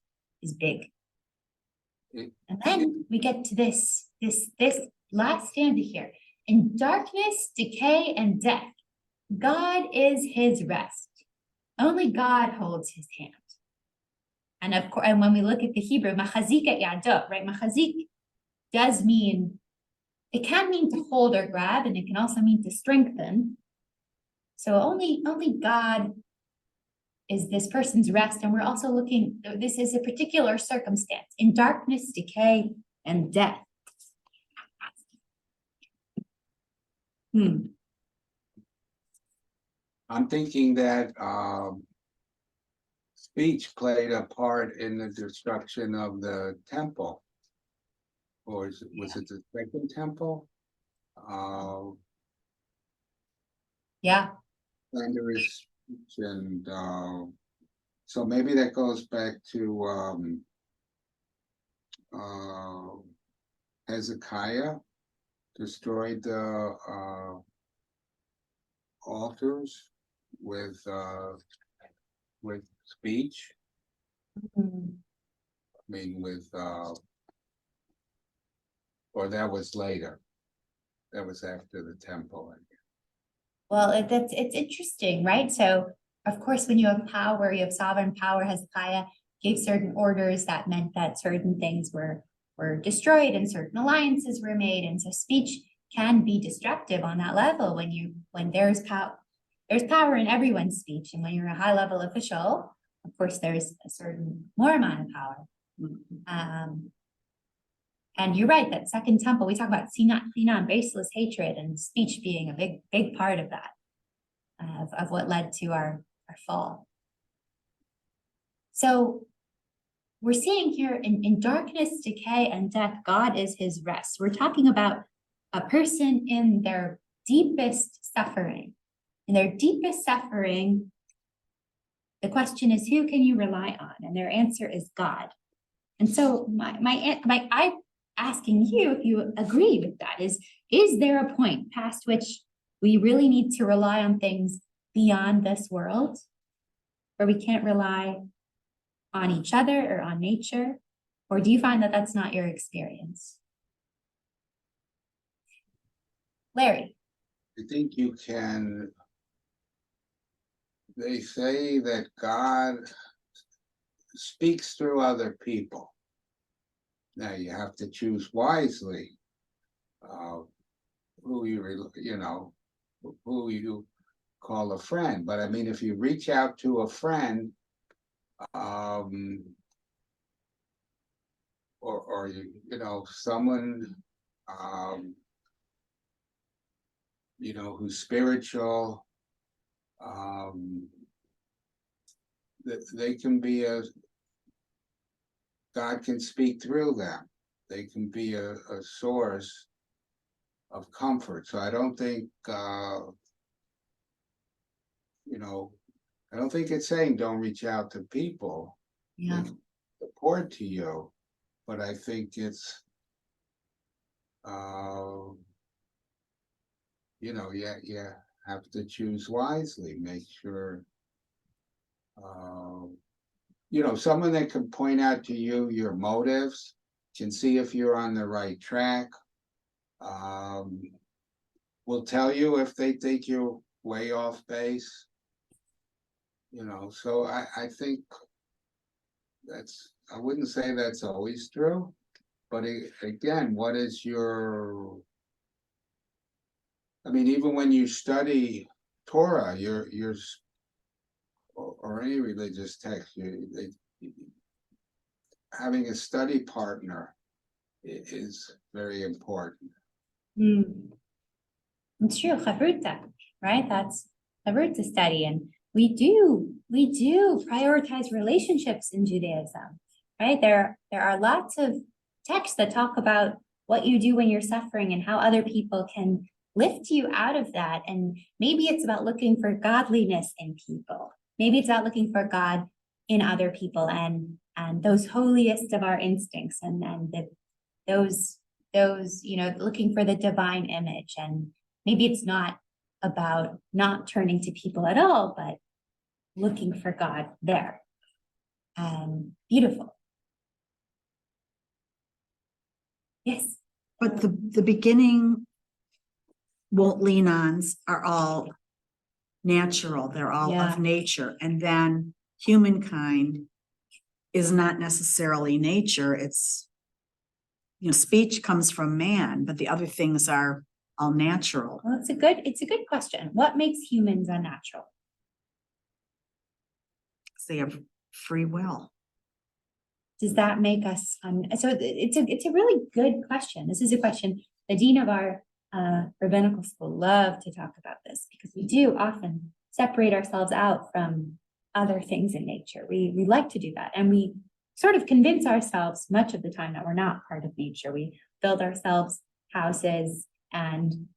big. And then we get to this last stanza here. In darkness, decay, and death, God is his rest. Only God holds his hand. And of course, and when we look at the Hebrew, machazik et yado, right? Machazik does mean, it can mean to hold or grab, and it can also mean to strengthen. So only God is this person's rest. And we're also looking, this is a particular circumstance in darkness, decay, and death. I'm thinking that speech played a part in the destruction of the temple. Or was it the second temple? Yeah. Thunderous speech, and so maybe that goes back to Hezekiah destroyed the altars with speech. I mean, or that was later. That was after the temple. Well, it's interesting, right? So, of course, when you have power, you have sovereign power. Hezekiah gave certain orders that meant that certain things were destroyed and certain alliances were made. And so speech can be destructive on that level when there's power. There's power in everyone's speech. And when you're a high level official, of course, there's a certain more amount of power. And you're right, that second temple, we talk about Sinan, baseless hatred, and speech being a big part of that, of what led to our fall. So we're seeing here in darkness, decay, and death, God is his rest. We're talking about a person in their deepest suffering. In their deepest suffering, the question is, who can you rely on? And their answer is God. And so I'm asking you if you agree with that. Is there a point past which we really need to rely on things beyond this world, where we can't rely on each other or on nature? Or do you find that that's not your experience? Larry? I think you can. They say that God speaks through other people. Now you have to choose wisely. who you call a friend. But I mean, if you reach out to a friend, or someone, who's spiritual, that they can be God can speak through them. They can be a source of comfort. So I don't think, I don't think it's saying don't reach out to people. Yeah. They can support to you, but I think it's, you have to choose wisely, make sure, someone that can point out to you your motives, can see if you're on the right track, will tell you if they think you're way off base. So I think I wouldn't say that's always true, but again, what is even when you study Torah, or any religious text, having a study partner is very important. It's true, chavruta, right? That's chavruta study, and we do prioritize relationships in Judaism, right? There are lots of texts that talk about what you do when you're suffering and how other people can lift you out of that. And maybe it's about looking for godliness in people. Maybe it's about looking for God in other people and those holiest of our instincts and those looking for the divine image. And maybe it's not about not turning to people at all, but looking for God there. Beautiful. Yes. But the beginning won't lean ons are all natural. They're all of nature. And then humankind is not necessarily nature. It's, speech comes from man, but the other things are all natural. Well, it's a good question. What makes humans unnatural? Because they have free will. Does that make us so it's a really good question. This is a question the dean of our rabbinical school loved to talk about this, because we do often separate ourselves out from other things in nature. We like to do that, and we sort of convince ourselves much of the time that we're not part of nature. We build ourselves houses and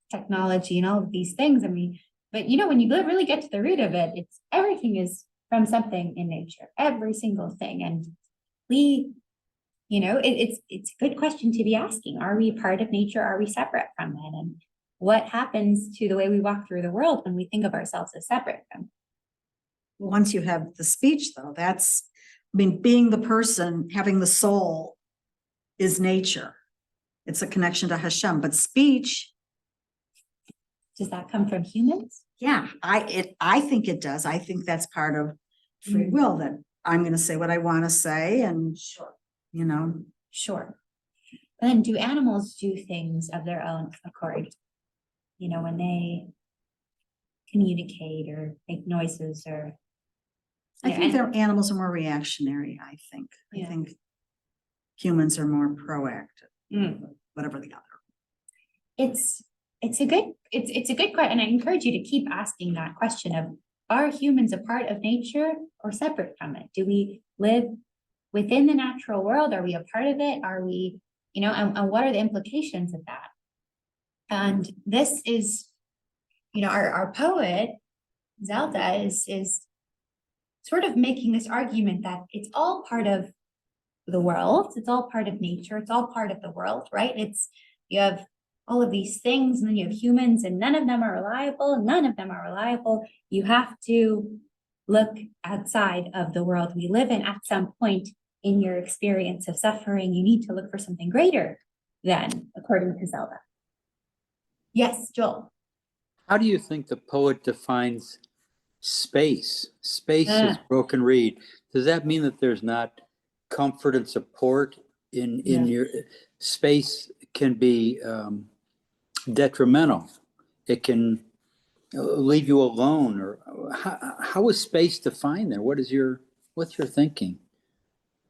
technology and all of these things, but when you really get to the root of it, it's everything is from something in nature, every single thing. And it's a good question to be asking. Are we part of nature? Are we separate from it? And what happens to the way we walk through the world when we think of ourselves as separate from it? Once you have the speech, though, being the person, having the soul is nature. It's a connection to Hashem, but speech. Does that come from humans? Yeah, I think it does. I think that's part of free will, that I'm going to say what I want to say, and Sure. Sure. But then do animals do things of their own accord? When they communicate or make noises or. I think their animals are more reactionary, I think. Yeah. I think humans are more proactive, whatever the other. It's a good question. And I encourage you to keep asking that question of, are humans a part of nature or separate from it? Do we live within the natural world? Are we a part of it? Are we, and what are the implications of that? And this is, our poet, Zelda, is sort of making this argument that it's all part of the world. It's all part of nature. It's all part of the world, right? You have all of these things, and then you have humans, and none of them are reliable. None of them are reliable. You have to look outside of the world we live in. At some point in your experience of suffering, you need to look for something greater than, according to Zelda. Yes, Joel. How do you think the poet defines space? Space is broken reed. Does that mean that there's not comfort and support in your space? Can be detrimental. It can leave you alone, or how is space defined there? What's your thinking?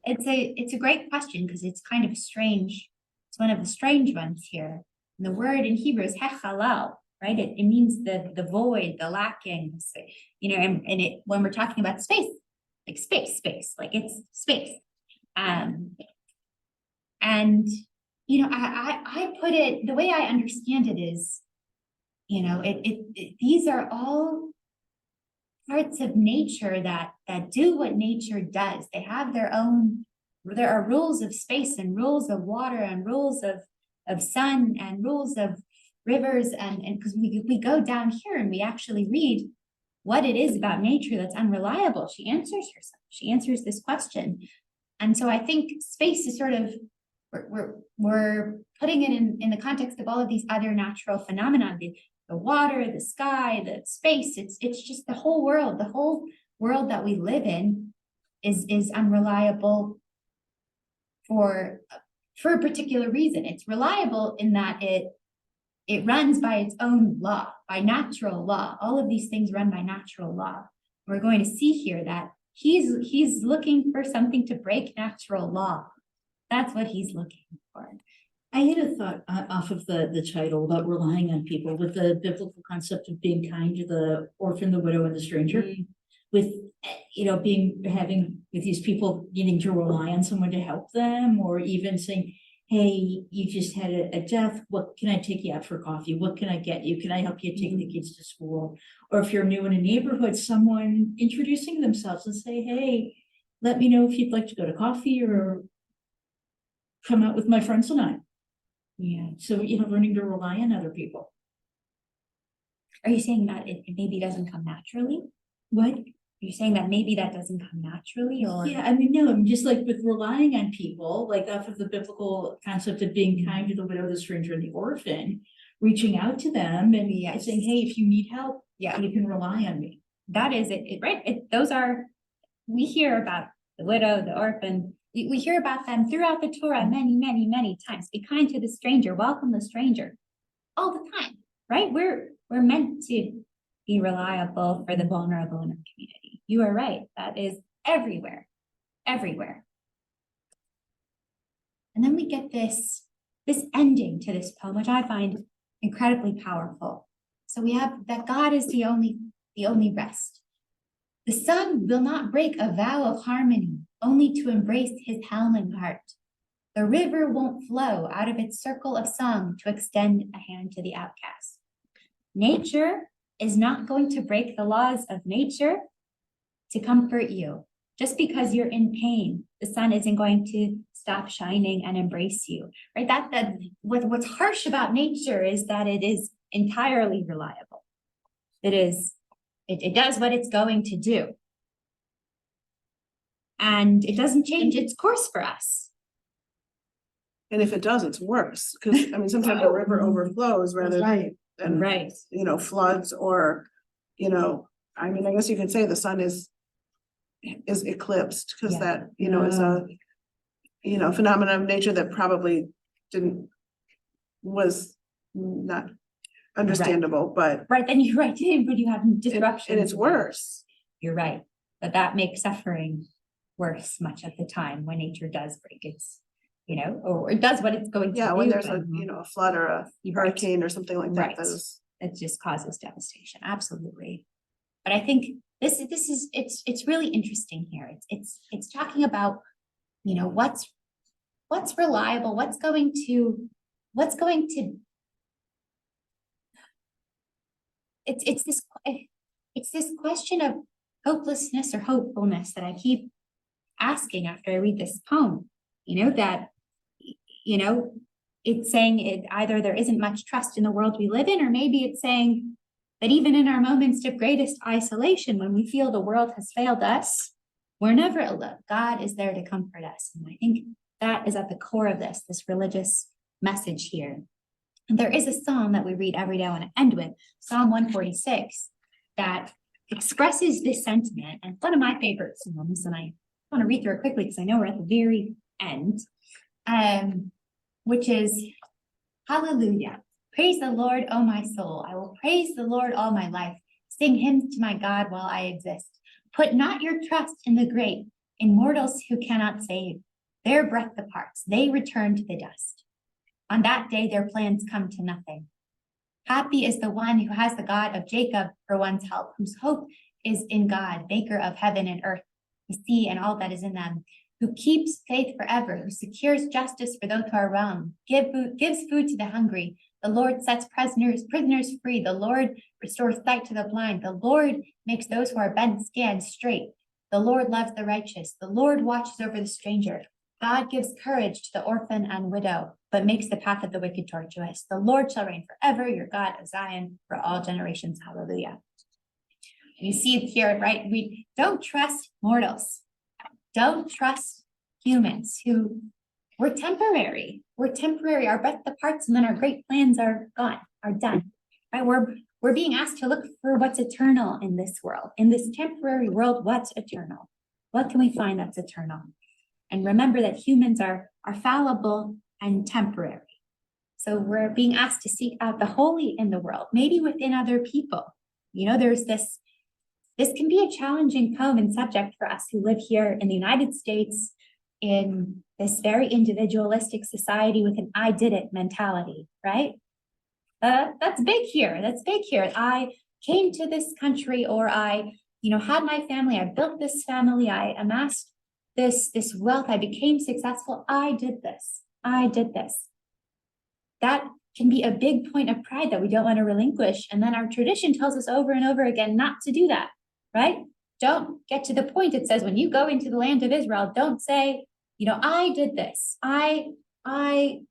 It's a great question because it's kind of strange. It's one of the strange ones here. And the word in Hebrew is hechalal, right? It means the void, the lacking, you know, and it, when we're talking about space, like space, like it's space. And, you know, I put it, the way I understand it is, you know, these are all parts of nature that do what nature does. They have their own, there are rules of space and rules of water and rules of sun and rules of rivers, and because we go down here and we actually read what it is about nature that's unreliable. She answers herself. She answers this question. And so I think space is sort of, we're putting it in the context of all of these other natural phenomena, the water, the sky, the space. It's just the whole world that we live in is unreliable for a particular reason. It's reliable in that it runs by its own law, by natural law. All of these things run by natural law. We're going to see here that he's looking for something to break natural law. That's what he's looking for. I had a thought off of the title about relying on people with the biblical concept of being kind to the orphan, the widow, and the stranger. With, you know, having with these people needing to rely on someone to help them, or even saying, hey, you just had a death. What can I take you out for coffee? What can I get you? Can I help you take the kids to school? Or if you're new in a neighborhood, someone introducing themselves and say, hey, let me know if you'd like to go to coffee or come out with my friends tonight. Yeah. So, you know, learning to rely on other people. Are you saying that it maybe doesn't come naturally? What? Are you saying that maybe that doesn't come naturally, or? Yeah, I mean, no, I'm just like with relying on people, like off of the biblical concept of being kind to the widow, the stranger, and the orphan, reaching out to them and saying, hey, if you need help, yeah, you can rely on me. That is it, right? Those are, we hear about the widow, the orphan. We hear about them throughout the Torah many, many, many times. Be kind to the stranger, welcome the stranger, all the time, right? We're meant to be reliable for the vulnerable in our community. You are right. That is everywhere, everywhere. And then we get this ending to this poem, which I find incredibly powerful. So we have that God is the only rest. The sun will not break a vow of harmony, only to embrace his howling heart. The river won't flow out of its circle of song to extend a hand to the outcast. Nature is not going to break the laws of nature to comfort you. Just because you're in pain, the sun isn't going to stop shining and embrace you, right? What's harsh about nature is that it is entirely reliable. It does what it's going to do. And it doesn't change its course for us. And if it does, it's worse, because I mean, sometimes a river overflows rather than, you know, floods, or, you know, I mean, I guess you could say the sun is eclipsed, because that, you know, is a, you know, phenomenon of nature that probably was not understandable, but. Right, then you're right, but you have disruptions. And it's worse. You're right, but that makes suffering worse much of the time when nature does break its, you know, or it does what it's going to do. Yeah, when there's a, you know, a flood or a hurricane or something like that, it just causes devastation, absolutely. But I think this is it's really interesting here. It's talking about, you know, what's reliable, what's going to it's this question of hopelessness or hopefulness that I keep asking after I read this poem, you know, that, you know, it's saying either there isn't much trust in the world we live in, or maybe it's saying that even in our moments of greatest isolation, when we feel the world has failed us, we're never alone. God is there to comfort us. And I think that is at the core of this religious message here. And there is a psalm that we read every day I want to end with, Psalm 146, that expresses this sentiment. And one of my favorite psalms, and I want to read through it quickly because I know we're at the very end, which is, hallelujah. Praise the Lord, O my soul. I will praise the Lord all my life. Sing hymns to my God while I exist. Put not your trust in the great, in mortals who cannot save. Their breath departs, they return to the dust. On that day, their plans come to nothing. Happy is the one who has the God of Jacob for one's help, whose hope is in God, maker of heaven and earth, the sea and all that is in them, who keeps faith forever, who secures justice for those who are wronged, gives food to the hungry. The Lord sets prisoners free. The Lord restores sight to the blind. The Lord makes those who are bent stand straight. The Lord loves the righteous. The Lord watches over the stranger. God gives courage to the orphan and widow, but makes the path of the wicked tortuous. The Lord shall reign forever, your God, O Zion, for all generations. Hallelujah. You see it here, right? We don't trust mortals. Don't trust humans who we're temporary. We're temporary. Our breath departs and then our great plans are gone, are done. Right? We're being asked to look for what's eternal in this world. In this temporary world, what's eternal? What can we find that's eternal? And remember that humans are fallible and temporary. So we're being asked to seek out the holy in the world, maybe within other people. You know, there's this can be a challenging poem and subject for us who live here in the United States in this very individualistic society with an I did it mentality, right? That's big here. That's big here. I came to this country, or I, had my family. I built this family. I amassed this wealth. I became successful. I did this. I did this. That can be a big point of pride that we don't want to relinquish. And then our tradition tells us over and over again not to do that, right? Don't get to the point. It says when you go into the land of Israel, don't say, I did this. I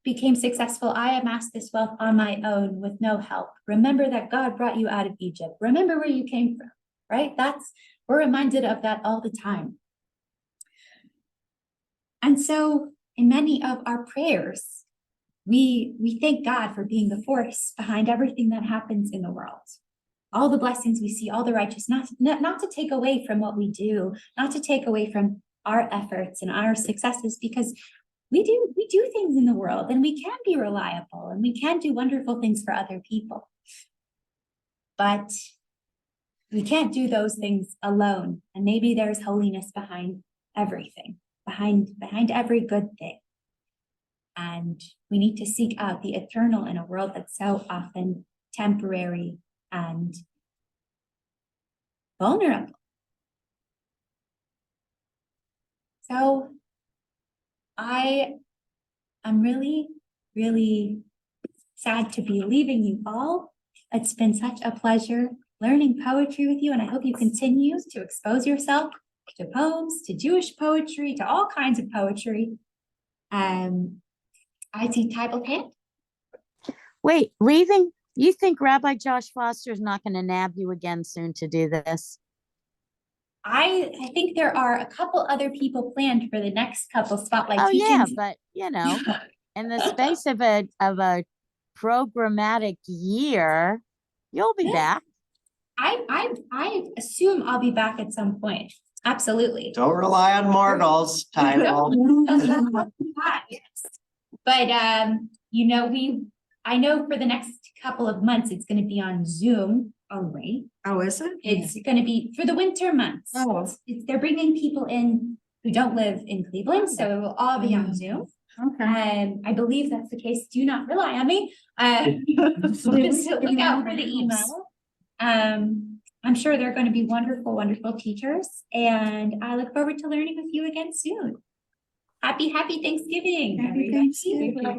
became successful. I amassed this wealth on my own with no help. Remember that God brought you out of Egypt. Remember where you came from, right? We're reminded of that all the time. And so in many of our prayers, we thank God for being the force behind everything that happens in the world. All the blessings we see, all the righteousness, not to take away from what we do, not to take away from our efforts and our successes, because we do things in the world and we can be reliable and we can do wonderful things for other people. But we can't do those things alone. And maybe there's holiness behind everything, behind every good thing. And we need to seek out the eternal in a world that's so often temporary and vulnerable. So I am really, really sad to be leaving you all. It's been such a pleasure learning poetry with you, and I hope you continue to expose yourself to poems, to Jewish poetry, to all kinds of poetry. I see Tybalt hand. Wait, leaving? You think Rabbi Josh Foster is not going to nab you again soon to do this? I think there are a couple other people planned for the next couple spotlight teachings. Yeah, but in the space of a programmatic year, you'll be back. I assume I'll be back at some point. Absolutely. Don't rely on mortals, Tybalt. But I know for the next couple of months it's going to be on Zoom only. Oh, is it? It's going to be for the winter months. Oh. They're bringing people in who don't live in Cleveland, so it will all be on Zoom. Okay. I believe that's the case. Do not rely on me. Just look out for the email. I'm sure they're going to be wonderful, wonderful teachers, and I look forward to learning with you again soon. Happy Thanksgiving, everybody. Thanksgiving.